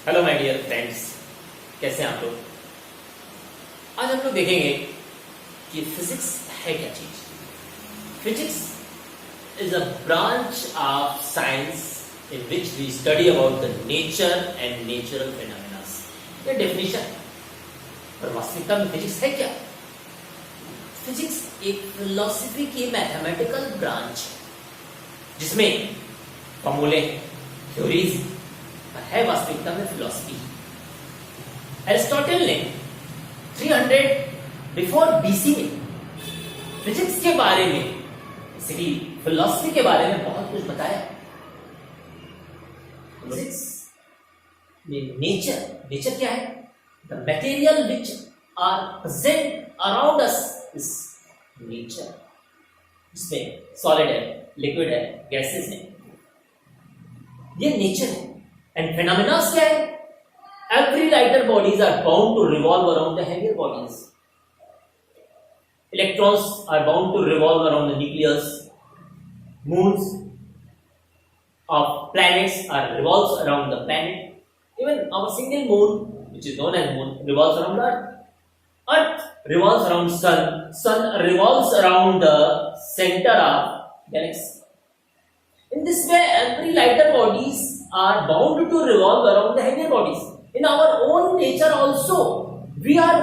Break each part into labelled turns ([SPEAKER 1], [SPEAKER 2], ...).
[SPEAKER 1] Hello my dear friends, कैसे हैं आप लोग। आज हम लोग देखेंगे कि फिजिक्स है क्या चीज। Physics is a branch of science in which we study about the nature and natural phenomena. ये डेफिनेशन, पर वास्तविकता में फिजिक्स है क्या। फिजिक्स एक फिलॉसफी की मैथमेटिकल ब्रांच है जिसमें फॉर्मूले, थ्योरीज है, वास्तविकता में फिलॉसफी। एरिस्टोटल ने 300 बिफोर बीसी में फिजिक्स के बारे में, फिलॉसफी के बारे में बहुत कुछ बताया। फिजिक्स में नेचर क्या है? The material which are present around us is nature. इसमें सॉलिड है, लिक्विड है, गैसेस है, ये नेचर है। एंड फिनोमेना क्या है? Every lighter bodies are bound to revolve around the heavier bodies. Electrons are bound to revolve around the nucleus. Moons of planets are revolves around the planet. Even our single moon, which is known as moon, revolves around the earth. Earth revolves around sun. Sun revolves around the center of galaxy. In this way, every lighter bodies are bound to revolve around the heavier bodies. In our own nature also, we are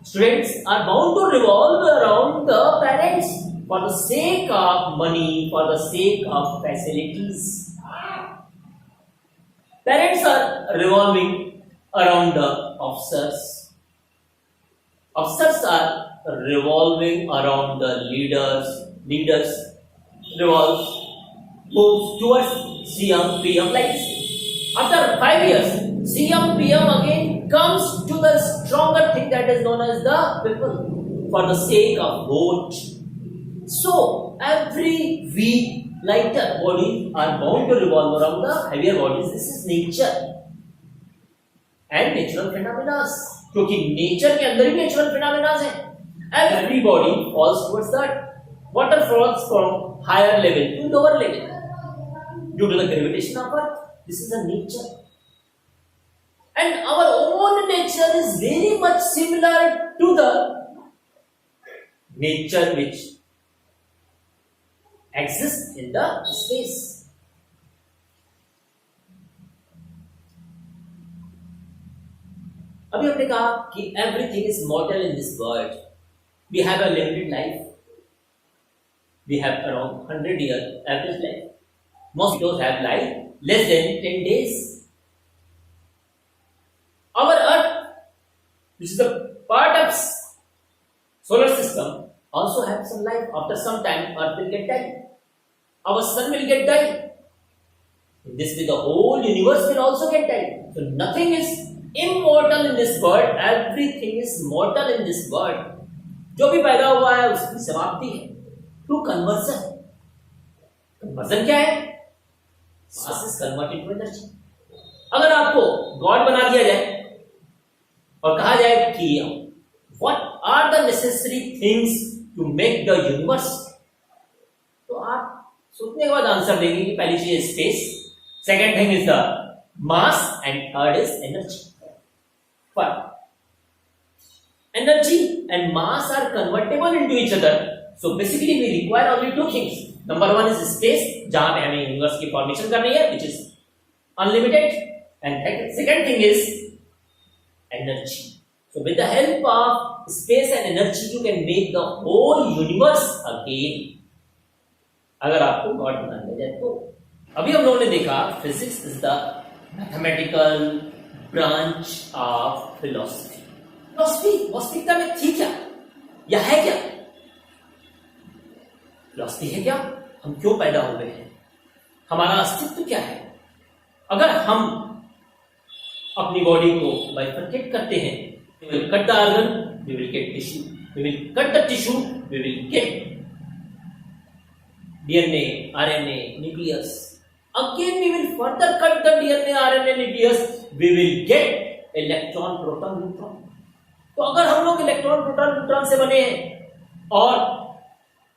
[SPEAKER 1] students are bound to revolve around the planets for the sake of money, for the sake of facilities. Planets are revolving around the officers. Officers are revolving around the leaders. Leaders moves towards CM, PM like this. After 5 years, CM, PM again comes to the stronger thing that is known as the people for the sake of vote. So, every weak lighter bodies are bound to revolve around the heavier bodies. This is nature and natural phenomena. क्योंकि nature के अंदर ही natural phenomena है। Every body falls towards that. Water falls from higher level to lower level due to the gravitation of Earth. This is a nature. And our own nature is very much similar to the nature which exists in the space. अभी हमने कहा कि everything is mortal in this world. We have a limited life. We have around 100 year average life. Mosquitoes have life less than 10 days. Our Earth, which is a part of solar system, also have some life. After some time, Earth will get died. Our sun will get died. In this way, the whole universe will also get died. So nothing is immortal in this world. Everything is mortal in this world. जो भी पैदा हुआ है उसकी समाप्ति है through conversion. Conversion क्या है? Mass is converted to energy. अगर आपको गॉड बना दिया जाए और कहा जाए कि what are the necessary things to make the universe, तो आप सोचने के बाद आंसर देंगे कि पहली चीज है space, second thing is the mass and third is energy. पर energy and mass are convertible into each other, so basically we require only two things. Number one is space, जहां पे हमें यूनिवर्स की फॉर्मेशन करनी है, which is unlimited, and second thing is energy. So with the help of space and energy you can make the whole universe again. अगर आपको God बना दिया जाए तो। अभी हम लोगों ने देखा physics is the mathematical branch of philosophy. Philosophy वास्तविकता में थी क्या या है क्या? फिलॉसफी है क्या? हम क्यों पैदा हुए हैं? हमारा अस्तित्व क्या है? अगर हम अपनी बॉडी को बाइफरकेट करते हैं, we will cut the organ, we will get tissue. We will cut the tissue, we will get DNA, RNA, nucleus. Again, we will further cut the DNA, RNA, nucleus. We will get electron, proton, neutron. तो अगर हम लोग electron, proton, neutron से बने हैं और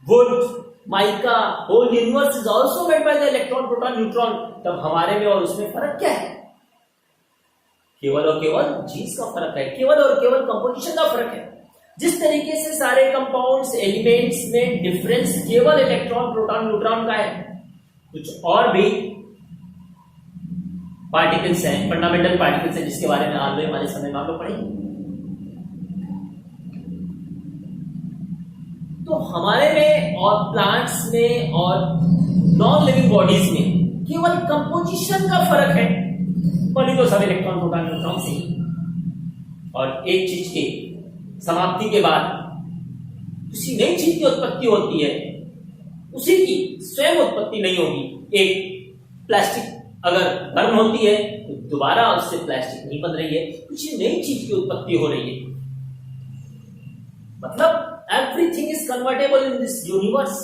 [SPEAKER 1] wood, mica, whole universe is also made by the electron, proton, neutron, तब हमारे में और उसमें फर्क क्या है? केवल और केवल जीन्स का फर्क है, केवल और केवल कंपोजिशन का फर्क है। जिस तरीके से सारे कंपाउंड्स एलिमेंट्स में डिफरेंस केवल इलेक्ट्रॉन प्रोटॉन न्यूट्रॉन का है, कुछ और भी पार्टिकल्स हैं, फंडामेंटल पार्टिकल्स हैं, जिसके बारे में आने वाले समय में आप लोग पढ़ेंगे। तो हमारे में और प्लांट्स में और नॉन लिविंग बॉडीज में केवल कंपोजिशन का फर्क है, बनी तो सब इलेक्ट्रॉन प्रोटॉन न्यूट्रॉन से ही। और एक चीज के समाप्ति के बाद किसी नई चीज की उत्पत्ति होती है, उसी की स्वयं उत्पत्ति नहीं होगी। एक प्लास्टिक अगर बर्न होती है तो दोबारा उससे प्लास्टिक नहीं बन रही है, कुछ नई चीज की उत्पत्ति हो रही है। मतलब everything is convertible in this universe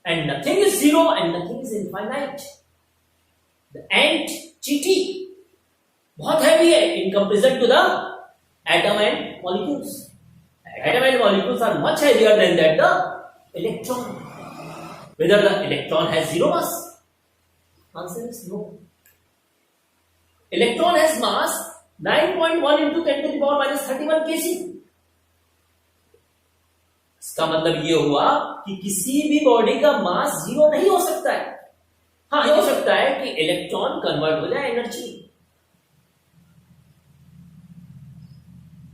[SPEAKER 1] and nothing is zero and nothing is infinite. The ant चींटी बहुत हैवी है in comparison to the atom and molecules. Atom and molecules are much heavier than that the electron. Whether the electron has zero mass? Answer is no. Electron has mass 9.1 into 10 to the power minus 31 kg. इसका मतलब ये हुआ कि किसी भी body का mass zero नहीं हो सकता है। हाँ, ये हो सकता है कि इलेक्ट्रॉन कन्वर्ट हो जाए एनर्जी।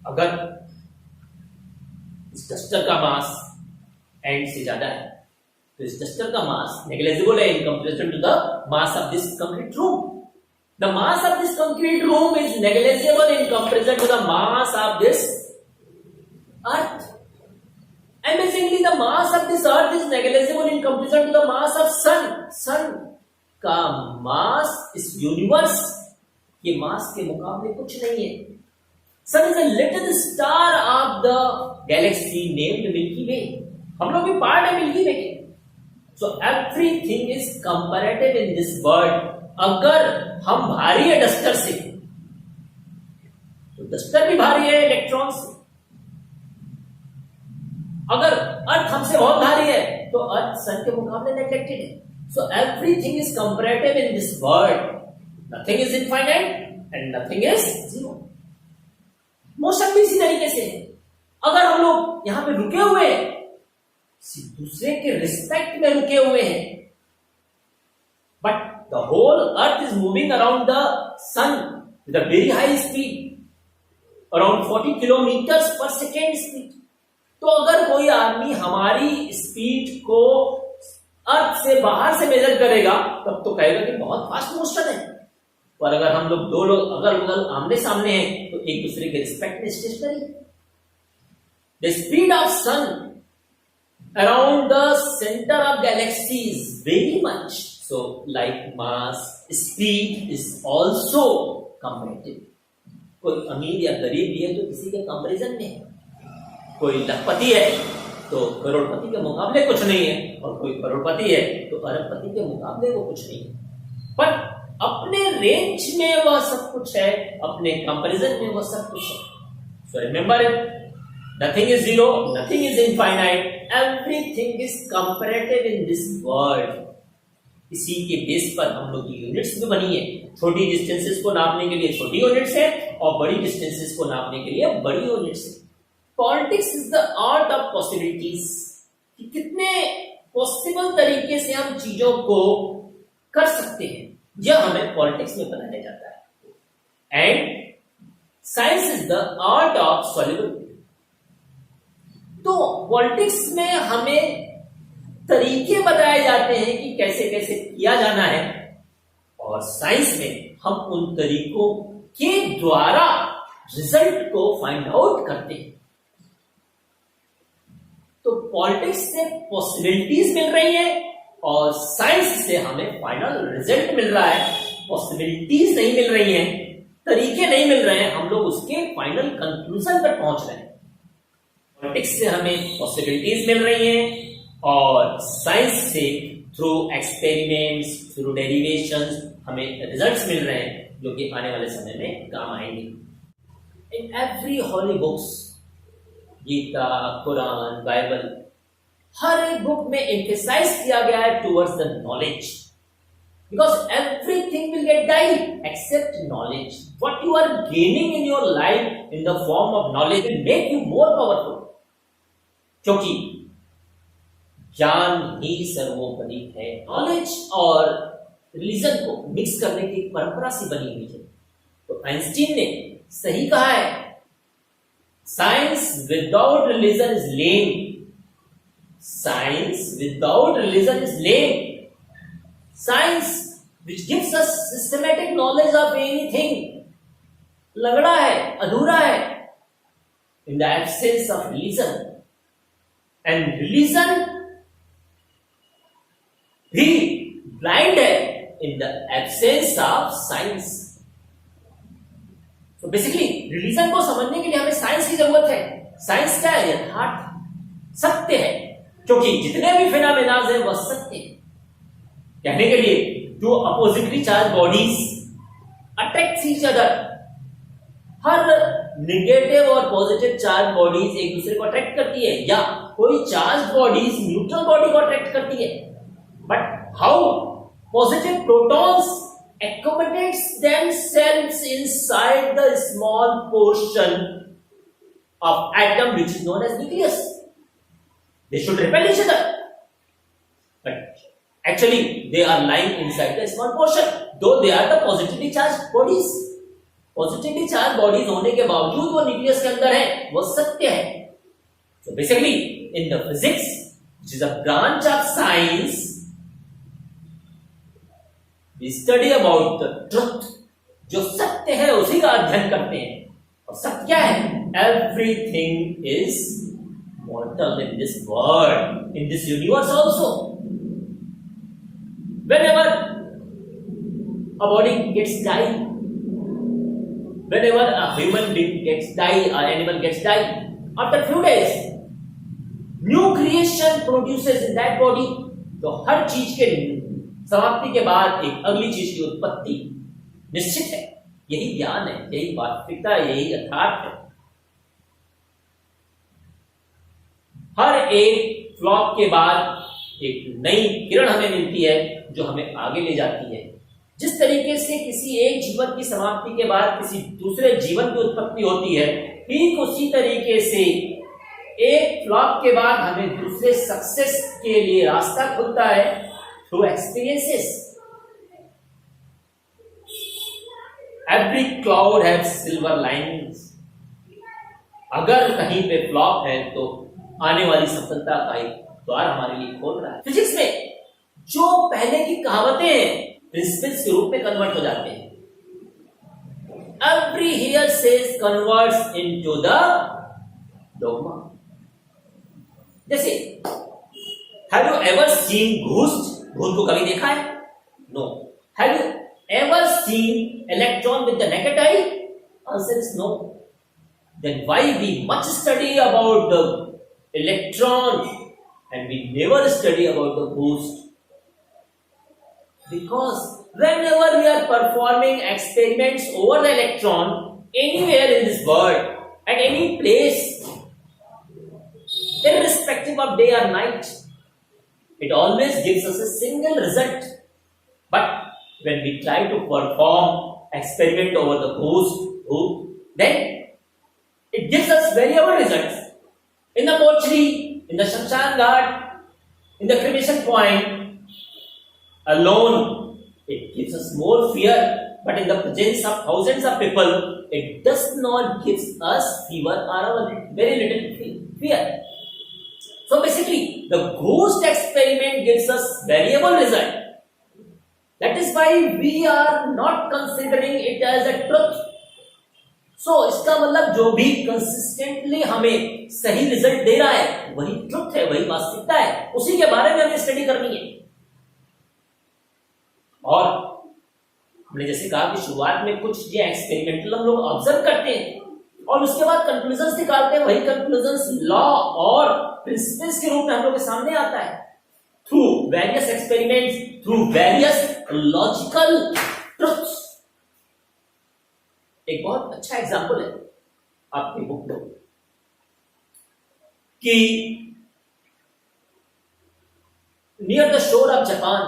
[SPEAKER 1] अगर इस डस्टर का मास एंड से ज्यादा है तो इस डस्टर का मास नेग्लिजिबल है in comparison to the mass of this concrete room. The mass of this concrete room is negligible in comparison to the mass of this earth. Amazingly, the mass of this earth is negligible in comparison to the mass of sun. Sun का मास इस universe के मास के मुकाबले कुछ नहीं है। Sun is a little star of the galaxy named Milky Way. हम लोग भी पार्ट है मिल्की वे के। So everything is comparative in this world. अगर हम भारी है डस्टर से तो डस्टर भी भारी है इलेक्ट्रॉन से। अगर अर्थ हमसे बहुत भारी है तो अर्थ सन के मुकाबले नेग्लेक्टेड है। So everything is comparative in this world, nothing is infinite and nothing is zero. Motion भी इसी तरीके से है। अगर हम लोग यहां पे रुके हुए हैं, दूसरे के रिस्पेक्ट में रुके हुए हैं, but the whole earth is moving around the sun with a very high speed, around 40 kilometre per second speed. तो अगर कोई आदमी हमारी स्पीड को अर्थ से बाहर से मेजर करेगा तब तो कहेगा कि बहुत फास्ट मोशन है। और अगर हम लोग दो लोग अगर उधर आमने सामने हैं तो एक दूसरे के रिस्पेक्ट में stationary. The speed of sun around the centre of galaxy is very much, so like mass speed is also comparative. कोई अमीर या गरीब भी है तो किसी के कंपेरिजन में है। कोई लखपति है तो करोड़पति के मुकाबले कुछ नहीं है, और कोई करोड़पति है तो अरबपति के मुकाबले वो कुछ नहीं है। पर अपने रेंज में वह सब कुछ है, अपने कंपैरिजन में वह सब कुछ है। So remember it, nothing is zero, nothing is infinite, everything is comparative in this world. इसी के बेस पर हम लोग की यूनिट्स भी बनी है। छोटी डिस्टेंसेस को नापने के लिए छोटी यूनिट्स है और बड़ी डिस्टेंसेस को नापने के लिए बड़ी यूनिट्स है। Politics is the art of possibilities, कि कितने पॉसिबल तरीके से हम चीजों को कर सकते हैं, यह हमें पॉलिटिक्स में बताया जाता है। And science is the art of solubility. तो पॉलिटिक्स में हमें तरीके बताए जाते हैं कि कैसे कैसे किया जाना है, और साइंस में हम उन तरीकों के द्वारा रिजल्ट को फाइंड आउट करते हैं। तो पॉलिटिक्स से पॉसिबिलिटीज मिल रही है और साइंस से हमें फाइनल रिजल्ट मिल रहा है। पॉसिबिलिटीज नहीं मिल रही हैं, तरीके नहीं मिल रहे हैं, हम लोग उसके फाइनल कंक्लूजन पर पहुंच रहे हैं। पॉलिटिक्स से हमें पॉसिबिलिटीज मिल रही हैं और साइंस से थ्रू एक्सपेरिमेंट्स, थ्रू डेरिवेशंस हमें रिजल्ट्स मिल रहे हैं जो कि आने वाले समय में काम आएंगे। In every holy books, Gita, Quran, Bible, हर एक बुक में एम्फेसाइज किया गया है towards the knowledge. because everything will get died except knowledge. What you are gaining in your life in the form of knowledge will make you more powerful. क्योंकि ज्ञान ही सर्वोपरि है. नॉलेज और रिलीजन को मिक्स करने की परंपरा सी बनी हुई है. तो आइंस्टीन ने सही कहा है, science without religion is lame. Science without religion is lame. Science which gives us systematic knowledge of anything लंगड़ा है, अधूरा है in the absence of religion. And religion भी blind है in the absence of science. So basically religion को समझने के लिए हमें साइंस की जरूरत है. साइंस क्या है? यथार्थ सत्य है, क्योंकि जितने भी फिनोमेनाज हैं वह सत्य है. कहने के लिए two oppositely charge bodies attract each other. हर निगेटिव और पॉजिटिव चार्ज बॉडीज एक दूसरे को अट्रैक्ट करती है, या कोई चार्ज बॉडीज न्यूट्रल बॉडी को अट्रैक्ट करती है. But how positive protons accommodates themselves inside the small portion of atom which is known as nucleus. They should repel each other, but actually they are lying inside the small portion, though they are the positively charged bodies. Positively charged bodies होने के बावजूद वो nucleus के अंदर है, वो सत्य है. So basically in the physics, which is a branch of science, we study about the truth. जो सत्य है उसी का अध्ययन करते हैं. और सत्य क्या है? Everything is mortal in this world, in this universe also. Whenever a body gets died, whenever a human being gets died or animal gets died, after few days, new creation produces in that body. तो हर चीज के समाप्ति के बाद एक अगली चीज की उत्पत्ति निश्चित है. यही ज्ञान है, यही वास्तविकता, यही यथार्थ है. हर एक फ्लॉप के बाद एक नई किरण हमें मिलती है जो हमें आगे ले जाती है. जिस तरीके से किसी एक जीवन की समाप्ति के बाद किसी दूसरे जीवन की उत्पत्ति होती है, ठीक उसी तरीके से एक फ्लॉप के बाद हमें दूसरे सक्सेस के लिए रास्ता खुलता है through experiences. Every cloud has silver linings. अगर कहीं पे फ्लॉप है तो आने वाली सफलता का एक द्वार हमारे लिए खोल रहा है. फिजिक्स में जो पहले की कहावतें हैं प्रिंसिपल्स के रूप में कन्वर्ट हो जाते हैं. Every here says converts into the dogma. जैसे have you ever seen ghost? भूत को कभी देखा है? No. Have you ever seen electron with the naked eye? Answer is no. Then why we much study about the electron and we never study about the ghost? Because whenever we are performing experiments over the electron anywhere in this world, at any place, irrespective of day or night, it always gives us a single result. But when we try to perform experiment over the ghost, then it gives us variable results. In the mortuary, in the Shamshan Ghat, in the cremation point, alone, it gives us more fear. But in the presence of thousands of people, it does not give us fever or very little fear. So basically, the ghost experiment gives us variable result. That is why we are not considering it as a truth. So इसका मतलब जो भी consistently हमें सही result दे रहा है वही truth है, वही वास्तविकता है, उसी के बारे में हमें स्टडी करनी है. और हमने जैसे कहा कि शुरुआत में कुछ ये एक्सपेरिमेंटल हम लोग ऑब्जर्व करते हैं और उसके बाद कंक्लूजन्स निकालते हैं. वही कंक्लूजन्स लॉ और प्रिंसिपल्स के रूप में हम लोग के सामने आता है through various experiments, through various logical truths. एक बहुत अच्छा एग्जांपल है आपकी बुक में कि near the shore of Japan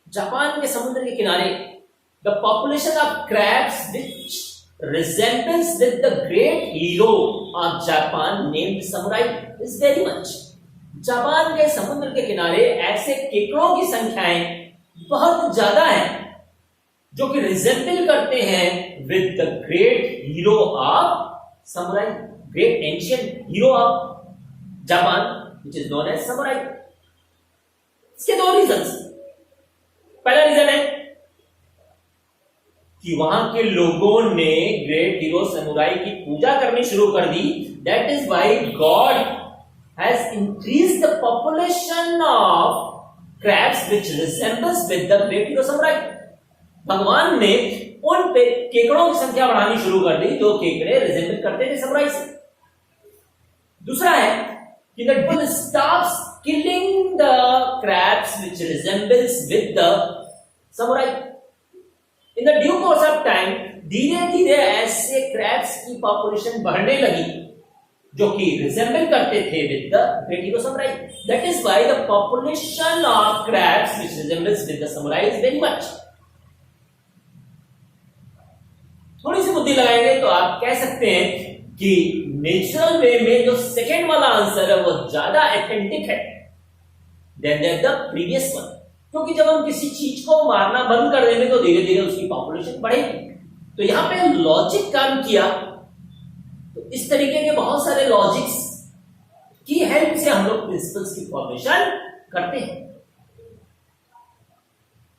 [SPEAKER 1] Japan के समुद्र के किनारे the population of crabs which resembles with the great hero of Japan named samurai is very much. Japan के समुद्र के किनारे ऐसे केकड़ों की संख्याएं बहुत ज्यादा हैं जो कि रिजेंबल करते हैं with the great hero of samurai, great ancient hero of Japan which is known as samurai. इसके दो रीजंस। पहला रीजन है कि वहां के लोगों ने ग्रेट हीरो समुराई की पूजा करनी शुरू कर दी। That is why God has increase the population of crabs which resembles with the great hero samurai. भगवान ने उन पे केकड़ों की संख्या बढ़ानी शुरू कर दी जो केकड़े रिजेंबल करते थे समुराई से। दूसरा है कि the dog stops killing the crabs which resembles with the samurai. In the due course of time धीरे धीरे ऐसे क्रैब्स की पॉपुलेशन बढ़ने लगी जो कि रिजेंबल करते थे with the great hero samurai. That is why the population of crabs which resembles with the samurai is very much. थोड़ी सी बुद्धि लगाएंगे तो आप कह सकते हैं कि नेचुरल वे में जो सेकंड वाला आंसर है वो ज्यादा ऑथेंटिक है देन द प्रीवियस वन, क्योंकि जब हम किसी चीज को मारना बंद कर देंगे तो धीरे धीरे उसकी पॉपुलेशन बढ़ेगी। तो यहां पे लॉजिक काम किया। तो इस तरीके के बहुत सारे लॉजिक्स की हेल्प से हम लोग प्रिंसिपल्स की फॉर्मेशन करते हैं।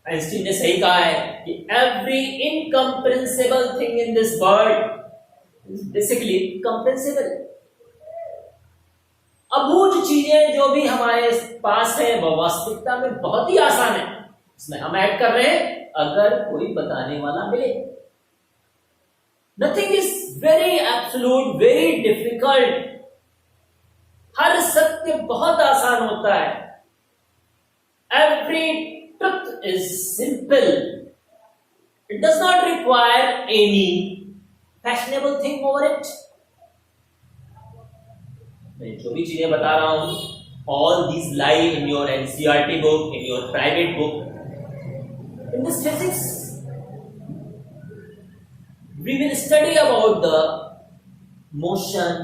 [SPEAKER 1] आइंस्टीन ने सही कहा है कि every incomprehensible thing in this world is basically comprehensible. अबूझ चीजें जो भी हमारे पास है वह वास्तविकता में बहुत ही आसान है। इसमें हम ऐड कर रहे हैं अगर कोई बताने वाला मिले। Nothing is very absolute, very difficult. हर सत्य बहुत आसान होता है। Every truth is simple. It does not require any fashionable thing over it. मैं जो भी चीजें बता रहा हूं, all these lie in your NCERT book, in your private book. In this physics, we will study about the motion,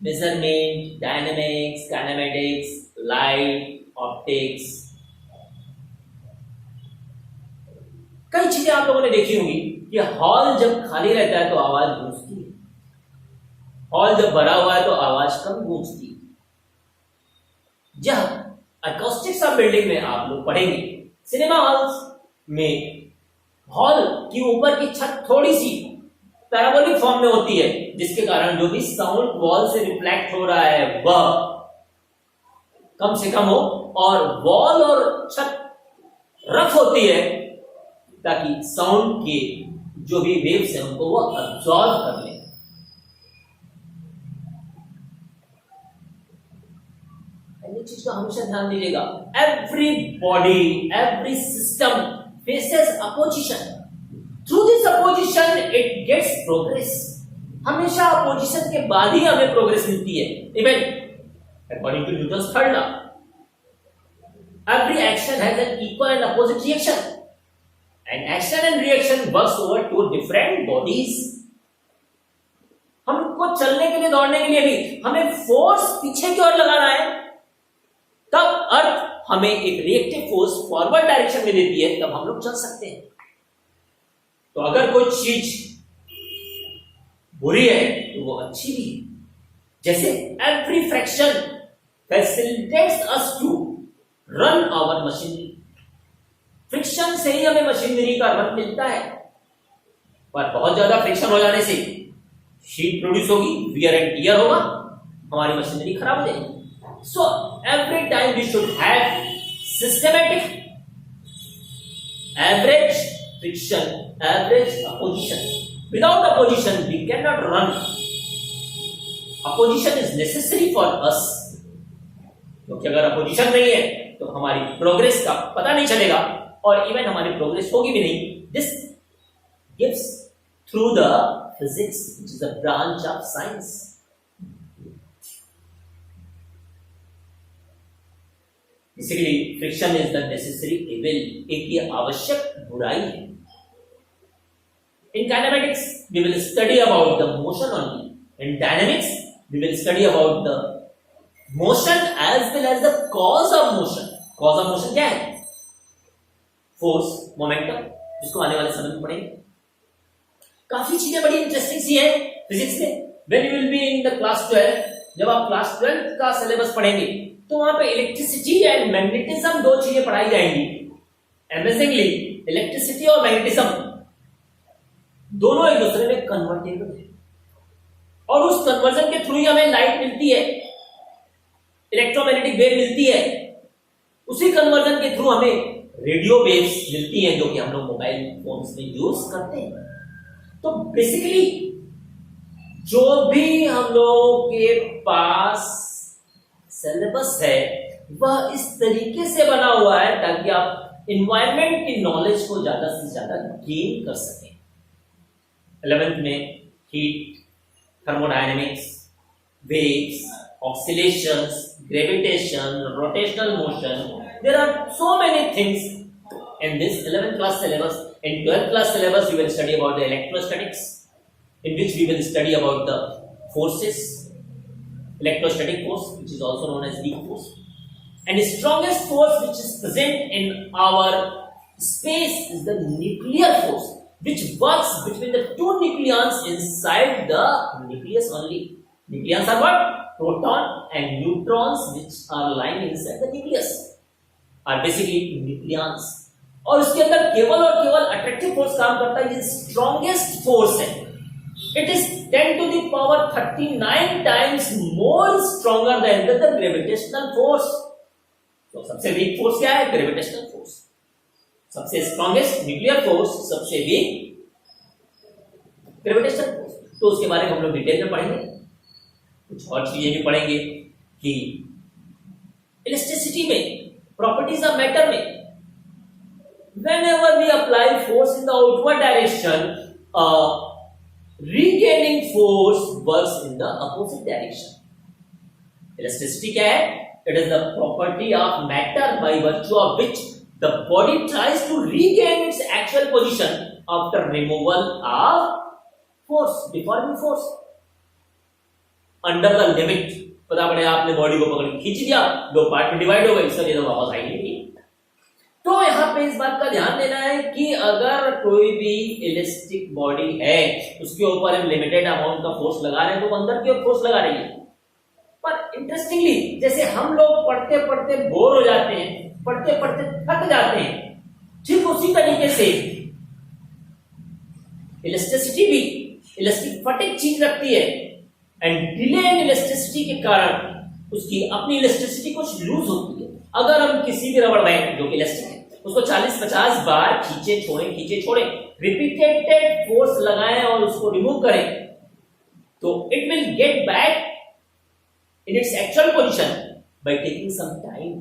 [SPEAKER 1] measurement, dynamics, kinematics, light, optics. कई चीजें आप लोगों ने देखी होंगी कि हॉल जब खाली रहता है तो आवाज गूंजती है, हॉल जब भरा हुआ है तो आवाज कम गूंजती है। जब अकॉस्टिक्स ऑफ बिल्डिंग में आप लोग पढ़ेंगे, सिनेमा हॉल्स में हॉल की ऊपर की छत थोड़ी सी पैराबोलिक फॉर्म में होती है, जिसके कारण जो भी साउंड वॉल से रिफ्लेक्ट हो रहा है वह कम से कम हो, और वॉल और छत रफ होती है ताकि साउंड के जो भी वेव्स हैं उनको वो अब्सॉर्ब कर ले। चीज का हमेशा ध्यान दीजिएगा। Every body, every system faces opposition. Through this opposition it gets progress. हमेशा अपोजिशन के बाद ही हमें प्रोग्रेस मिलती है। Even according to Newton's third law, every action has an equal and opposite reaction, and action and reaction works over two different bodies. हमको चलने के लिए, दौड़ने के लिए भी हमें फोर्स पीछे की ओर लगाना है, तब अर्थ हमें एक रिएक्टिव फोर्स फॉरवर्ड डायरेक्शन में देती है, तब हम लोग चल सकते हैं। तो अगर कोई चीज बुरी है तो वो अच्छी भी है। जैसे every friction facilitates us to run our machinery. Friction से ही हमें मशीनरी का रन मिलता है, पर बहुत ज्यादा फ्रिक्शन हो जाने से हीट प्रोड्यूस होगी, वियर एंड टियर होगा, हमारी मशीनरी खराब हो जाएगी। So every time we should have systematic average friction, average opposition. Without opposition we cannot run. Opposition is necessary for us. क्योंकि अगर opposition नहीं है तो हमारी प्रोग्रेस का पता नहीं चलेगा, और इवन हमारी प्रोग्रेस होगी भी नहीं। This gives through the physics, which is a branch of science. Basically friction is the necessary evil, एक ये आवश्यक बुराई है। In kinematics we will study about the motion only, in dynamics we will study about the motion as well as the cause of motion. Cause of motion क्या है? Force, momentum, जिसको आने वाले समय में पढ़ेंगे। काफी चीजें बड़ी इंटरेस्टिंग सी है फिजिक्स में। When you will be in the class 12, जब आप क्लास 12 का सिलेबस पढ़ेंगे तो वहां पे इलेक्ट्रिसिटी एंड मैग्नेटिज्म दो चीजें पढ़ाई जाएंगी। अमेजिंगली इलेक्ट्रिसिटी और मैग्नेटिज्म दोनों एक दूसरे में कन्वर्टेबल है, और उस कन्वर्जन के थ्रू ही हमें लाइट मिलती है, इलेक्ट्रोमैग्नेटिक वेव मिलती है। उसी कन्वर्जन के थ्रू हमें रेडियो वेव्स मिलती हैं, जो कि हम लोग मोबाइल फोन्स में यूज करते हैं। तो बेसिकली जो भी हम लोगों के पास सिलेबस है वह इस तरीके से बना हुआ है ताकि आप इन्वायरमेंट की नॉलेज को ज्यादा से ज्यादा गेन कर सकें। 11th में heat, thermodynamics, waves, oscillations, gravitation, rotational motion, there are so many things in this 11th class syllabus. In 12th class syllabus, we will study about the electrostatics, in which we will study about the forces, electrostatic force, which is also known as weak force, and the strongest force which is present in our space is the nuclear force, which works between the two nucleons inside the nucleus only. Nucleons are what? Proton and neutrons, which are lying inside the nucleus, are basically nucleons. और उसके अंदर केवल और केवल attractive force काम करता है, ये स्ट्रॉन्गेस्ट फोर्स है। It is 10 to the power 39 times more stronger than the gravitational force. तो सबसे वीक फोर्स क्या है? Gravitational force. सबसे स्ट्रॉन्गेस्ट न्यूक्लियर फोर्स, सबसे वीक ग्रेविटेशनल फोर्स। तो उसके बारे में हम लोग डिटेल में पढ़ेंगे। कुछ और चीजें भी पढ़ेंगे कि इलेक्ट्रिसिटी में, प्रॉपर्टीज ऑफ मैटर में, whenever we apply force in the outward direction, regaining force works in the opposite direction. Elasticity क्या है? It is the property of matter by virtue of which the body tries to regain its actual position after removal of force, deforming force. Under the limit, पता पड़े आपने body को पकड़ खींच दिया, दो पार्ट में डिवाइड हो गई, इसलिए तो वापस आई नहीं। तो यहां पे इस बात का ध्यान देना है कि अगर कोई भी इलास्टिक बॉडी है, उसके ऊपर हम लिमिटेड अमाउंट का फोर्स लगा रहे हैं, तो अंदर की ओर फोर्स लगा रही है। पर इंटरेस्टिंगली, जैसे हम लोग पढ़ते पढ़ते बोर हो जाते हैं, पढ़ते पढ़ते थक जाते हैं, ठीक उसी तरीके से इलास्टिसिटी भी इलास्टिक फटिग चीज रखती है, एंड डिले इन इलास्टिसिटी के कारण उसकी अपनी इलास्टिसिटी कुछ लूज होती है। अगर हम किसी भी रबड़ बैंड जो कि इलास्टिक है उसको 40-50 बार खींचे छोड़े रिपीटेड फोर्स लगाएं और उसको रिमूव करें, तो it will get back in its actual position by taking some time.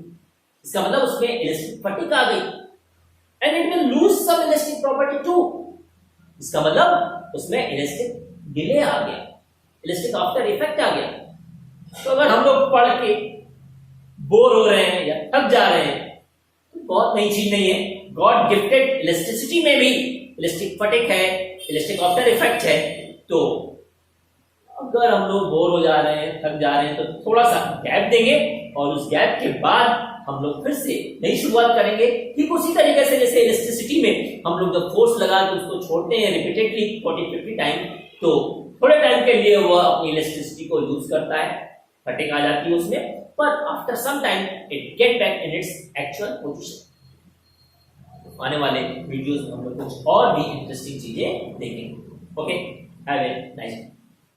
[SPEAKER 1] इसका मतलब उसमें इलास्टिक फटिग आ गई, and it will lose some elastic property too. इसका मतलब उसमें इलास्टिक डिले आ गया, इलास्टिक आफ्टर इफेक्ट आ गया। तो अगर हम लोग पढ़ के बोर हो रहे हैं या थक जा रहे हैं, तो बहुत नई चीज नहीं है। गॉड गिफ्टेड इलास्टिसिटी में भी इलास्टिक फटिग है, इलास्टिक आफ्टर इफेक्ट है। तो अगर हम लोग बोर हो जा रहे हैं, थक जा रहे हैं, तो थोड़ा सा गैप देंगे और उस गैप के बाद हम लोग फिर से नई शुरुआत करेंगे। ठीक उसी तरीके से जैसे इलास्टिसिटी में हम लोग जब फोर्स लगा के उसको छोड़ते हैं रिपीटेडली 40-50 टाइम, तो थोड़े टाइम के लिए वह अपनी इलास्टिसिटी को लूज करता है, फटिग आ जाती है उसमें, पर after some time it get back in its actual position. आने वाले वीडियोस में हम लोग कुछ और भी इंटरेस्टिंग चीजें देखेंगे। Okay, have a nice day.